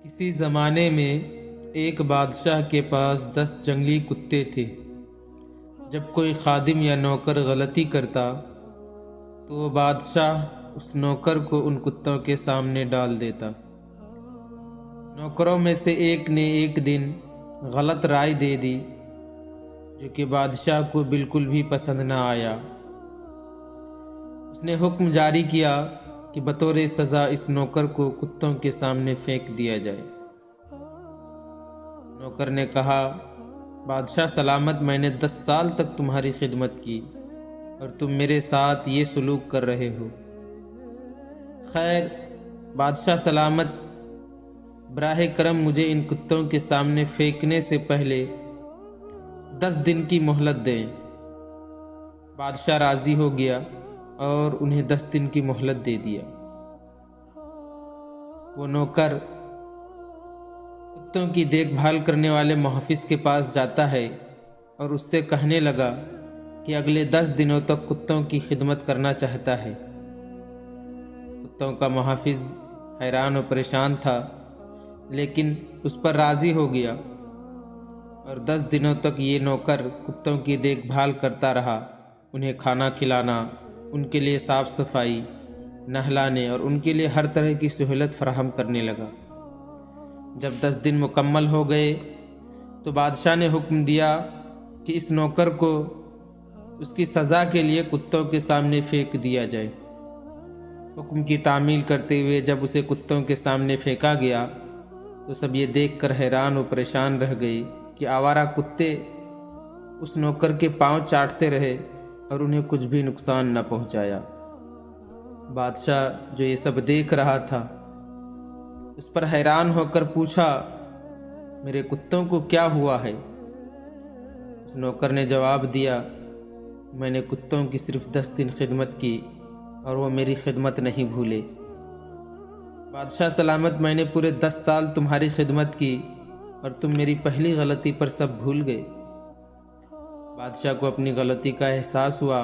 کسی زمانے میں ایک بادشاہ کے پاس 10 جنگلی کتے تھے۔ جب کوئی خادم یا نوکر غلطی کرتا تو وہ بادشاہ اس نوکر کو ان کتوں کے سامنے ڈال دیتا۔ نوکروں میں سے ایک نے ایک دن غلط رائے دے دی جو کہ بادشاہ کو بالکل بھی پسند نہ آیا۔ اس نے حکم جاری کیا کہ بطور سزا اس نوکر کو کتوں کے سامنے پھینک دیا جائے۔ نوکر نے کہا، بادشاہ سلامت، میں نے 10 سال تک تمہاری خدمت کی اور تم میرے ساتھ یہ سلوک کر رہے ہو۔ خیر، بادشاہ سلامت، براہ کرم مجھے ان کتوں کے سامنے پھینکنے سے پہلے 10 دن کی مہلت دیں۔ بادشاہ راضی ہو گیا اور انہیں 10 دن کی مہلت دے دیا۔ وہ نوکر کتوں کی دیکھ بھال کرنے والے محافظ کے پاس جاتا ہے اور اس سے کہنے لگا کہ اگلے 10 دنوں تک کتوں کی خدمت کرنا چاہتا ہے۔ کتوں کا محافظ حیران و پریشان تھا، لیکن اس پر راضی ہو گیا اور 10 دنوں تک یہ نوکر کتوں کی دیکھ بھال کرتا رہا، انہیں کھانا کھلانا، ان کے لیے صاف صفائی، نہلانے اور ان کے لیے ہر طرح کی سہولت فراہم کرنے لگا۔ جب 10 دن مکمل ہو گئے تو بادشاہ نے حکم دیا کہ اس نوکر کو اس کی سزا کے لیے کتوں کے سامنے پھینک دیا جائے۔ حکم کی تعمیل کرتے ہوئے جب اسے کتوں کے سامنے پھینکا گیا تو سب یہ دیکھ کر حیران و پریشان رہ گئے کہ آوارہ کتے اس نوکر کے پاؤں چاٹتے رہے اور انہیں کچھ بھی نقصان نہ پہنچایا۔ بادشاہ جو یہ سب دیکھ رہا تھا اس پر حیران ہو کر پوچھا، میرے کتوں کو کیا ہوا ہے؟ اس نوکر نے جواب دیا، میں نے کتوں کی صرف 10 دن خدمت کی اور وہ میری خدمت نہیں بھولے۔ بادشاہ سلامت، میں نے پورے 10 سال تمہاری خدمت کی اور تم میری پہلی غلطی پر سب بھول گئے۔ بادشاہ کو اپنی غلطی کا احساس ہوا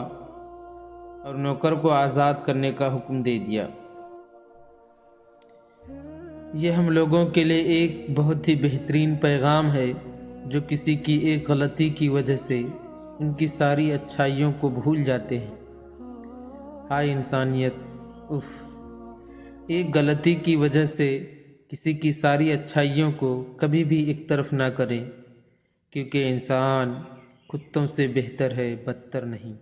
اور نوکر کو آزاد کرنے کا حکم دے دیا۔ یہ ہم لوگوں کے لیے ایک بہت ہی بہترین پیغام ہے جو کسی کی ایک غلطی کی وجہ سے ان کی ساری اچھائیوں کو بھول جاتے ہیں۔ ہائے انسانیت، اف! ایک غلطی کی وجہ سے کسی کی ساری اچھائیوں کو کبھی بھی ایک طرف نہ کریں، کیونکہ انسان کتوں سے بہتر ہے، بدتر نہیں۔